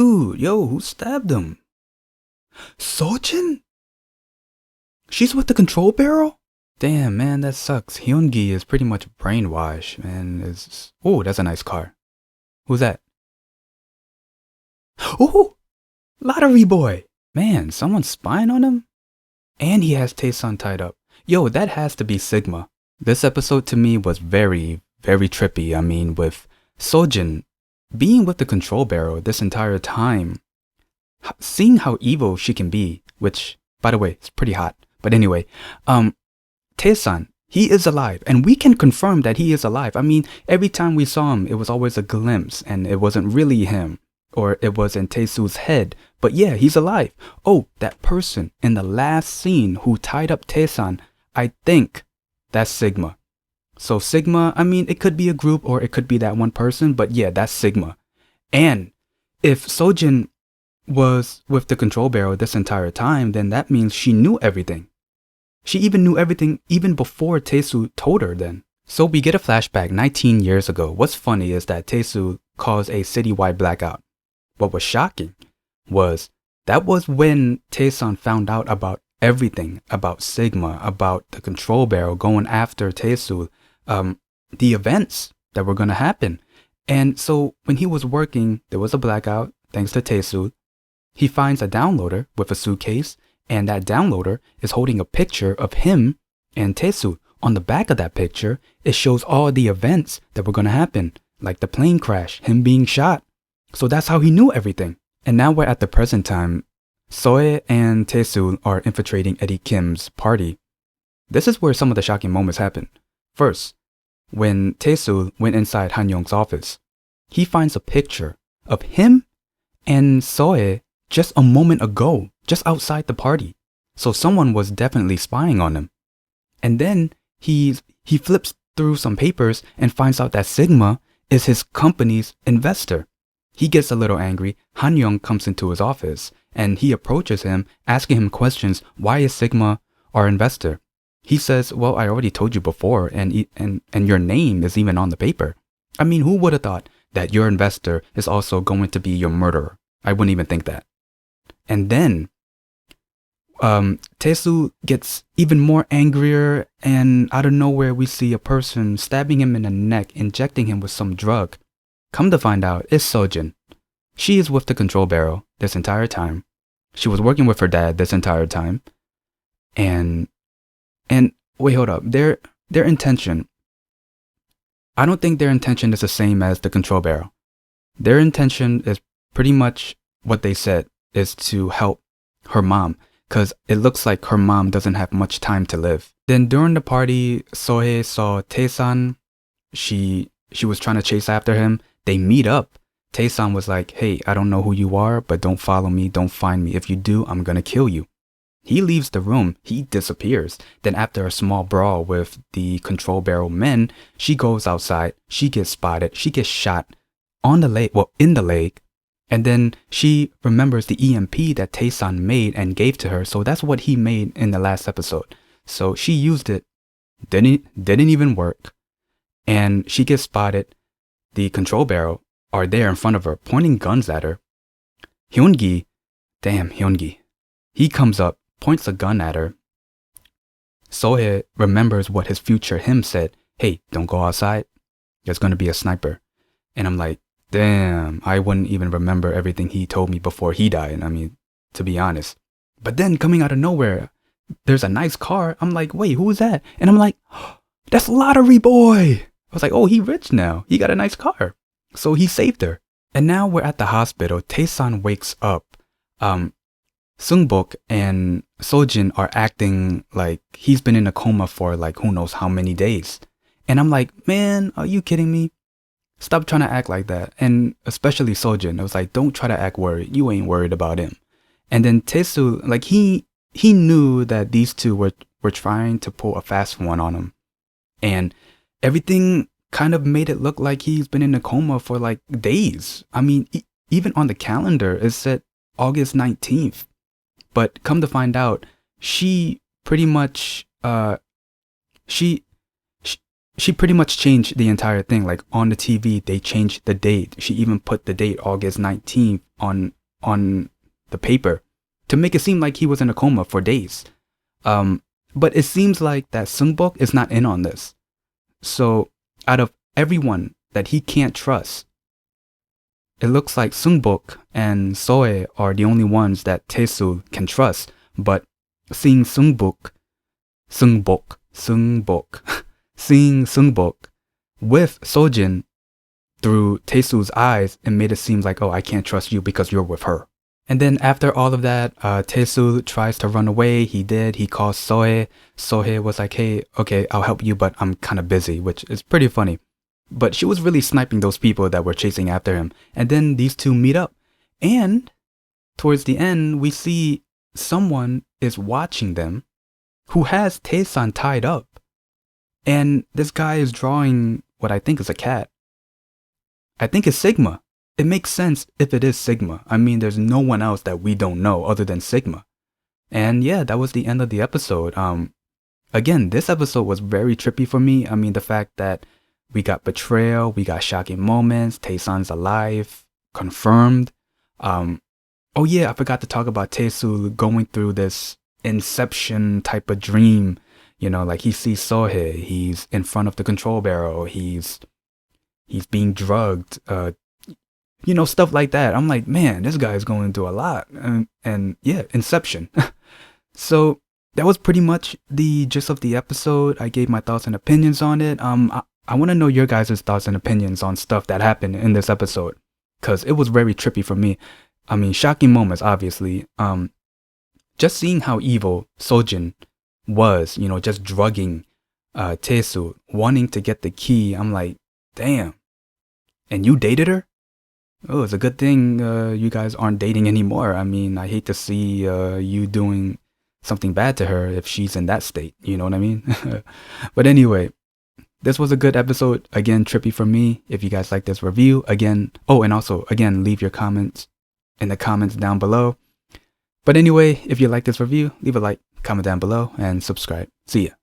Dude, yo, who stabbed him? Seo Jin? She's with the control barrel? Damn, man, that sucks. Hyungi is pretty much brainwashed, man. Oh, that's a nice car. Who's that? Oh, Lottery Boy. Man, someone's spying on him? And he has Taesun tied up. Yo, that has to be Sigma. This episode to me was very, very trippy. I mean, with Seo Jin being with the control barrel this entire time, seeing how evil she can be, which, by the way, is pretty hot. But anyway, Taesun, he is alive, and we can confirm that he is alive. I mean, every time we saw him, it was always a glimpse, and it wasn't really him, or it was in Taesu's head. But yeah, he's alive. Oh, that person in the last scene who tied up Taesun, I think that's Sigma. So Sigma, I mean, it could be a group or it could be that one person, but yeah, that's Sigma. And if Seo Jin was with the control barrel this entire time, then that means she knew everything. She even knew everything even before Taesu told her then. So we get a flashback 19 years ago. What's funny is that Taesu caused a citywide blackout. What was shocking was that was when Taesun found out about everything, about Sigma, about the control barrel going after Taesu, the events that were going to happen. And so when he was working, there was a blackout thanks to Taesu. He finds a downloader with a suitcase, and that downloader is holding a picture of him and Taesu. On the back of that picture, it shows all the events that were going to happen, like the plane crash, him being shot. So that's how he knew everything. And now we're at the present time. Soe and Taesu are infiltrating Eddie Kim's party. This is where some of the shocking moments happen. First, when Taesu went inside Han Yong's office, he finds a picture of him and Soe just a moment ago, just outside the party. So someone was definitely spying on him. And then he flips through some papers and finds out that Sigma is his company's investor. He gets a little angry. Han Yong comes into his office and he approaches him, asking him questions. Why is Sigma our investor? He says, well, I already told you before, and your name is even on the paper. I mean, who would have thought that your investor is also going to be your murderer? I wouldn't even think that. And then Taesu gets even more angrier, and out of nowhere we see a person stabbing him in the neck, injecting him with some drug. Come to find out, it's Seo Jin. She is with the control barrel this entire time. She was working with her dad this entire time. And wait, hold up. Their intention, I don't think their intention is the same as the control barrel. Their intention is pretty much what they said, is to help her mom, because it looks like her mom doesn't have much time to live. Then during the party, Sohei saw Taesan. She was trying to chase after him. They meet up. Taesan was like, hey, I don't know who you are, but don't follow me, don't find me. If you do, I'm gonna kill you. He leaves the room, he disappears. Then after a small brawl with the control barrel men, she goes outside, she gets spotted, she gets shot on the leg, well, in the leg. And then she remembers the EMP that Taesan made and gave to her. So that's what he made in the last episode. So she used it, didn't even work. And she gets spotted. The control barrel are there in front of her, pointing guns at her. Hyungi, he comes up, points a gun at her. Sohei remembers what his future him said. Hey, don't go outside. There's going to be a sniper. And I'm like, damn, I wouldn't even remember everything he told me before he died. I mean, to be honest. But then coming out of nowhere, there's a nice car. I'm like, wait, who is that? And I'm like, oh, that's Lottery Boy. I was like, oh, he rich now. He got a nice car. So he saved her. And now we're at the hospital. Taesan wakes up. Sungbok and Seo Jin are acting like he's been in a coma for like who knows how many days. And I'm like, man, are you kidding me? Stop trying to act like that. And especially Seo Jin. I was like, don't try to act worried. You ain't worried about him. And then Taesu, like he knew that these two were trying to pull a fast one on him. And everything kind of made it look like he's been in a coma for like days. I mean, even on the calendar, it said August 19th. But come to find out, she pretty much, she she pretty much changed the entire thing. Like on the TV, they changed the date. She even put the date August 19th on the paper to make it seem like he was in a coma for days. But it seems like that Sungbok is not in on this. So out of everyone that he can't trust, it looks like Sungbok and Soe are the only ones that Taesul can trust. But seeing Sungbok seeing Sungbok with Seo Jin through Taesul's eyes, it made it seem like, oh, I can't trust you because you're with her. And then after all of that, Taesul tries to run away. He did. He calls Soe. Soe was like, hey, okay, I'll help you, but I'm kind of busy, which is pretty funny. But she was really sniping those people that were chasing after him. And then these two meet up. And towards the end, we see someone is watching them who has Taesan tied up. And this guy is drawing what I think is a cat. I think it's Sigma. It makes sense if it is Sigma. I mean, there's no one else that we don't know other than Sigma. And yeah, that was the end of the episode. Again, this episode was very trippy for me. I mean, the fact that we got betrayal, we got shocking moments, Taesan's alive, confirmed. Oh yeah, I forgot to talk about Taesul going through this inception type of dream. You know, like he sees Sohei, he's in front of the control barrel, he's being drugged, you know, stuff like that. I'm like, man, this guy's going through a lot. And yeah, inception. So that was pretty much the gist of the episode. I gave my thoughts and opinions on it. I want to know your guys' thoughts and opinions on stuff that happened in this episode, because it was very trippy for me. I mean, shocking moments, obviously. Just seeing how evil Seo Jin was, you know, just drugging Taesul, wanting to get the key. I'm like, damn. And you dated her? Oh, it's a good thing you guys aren't dating anymore. I mean, I hate to see you doing something bad to her if she's in that state. You know what I mean? But anyway, this was a good episode. Again, trippy for me. If you guys like this review, again, oh, and also, again, leave your comments in the comments down below. But anyway, if you like this review, leave a like, comment down below, and subscribe. See ya.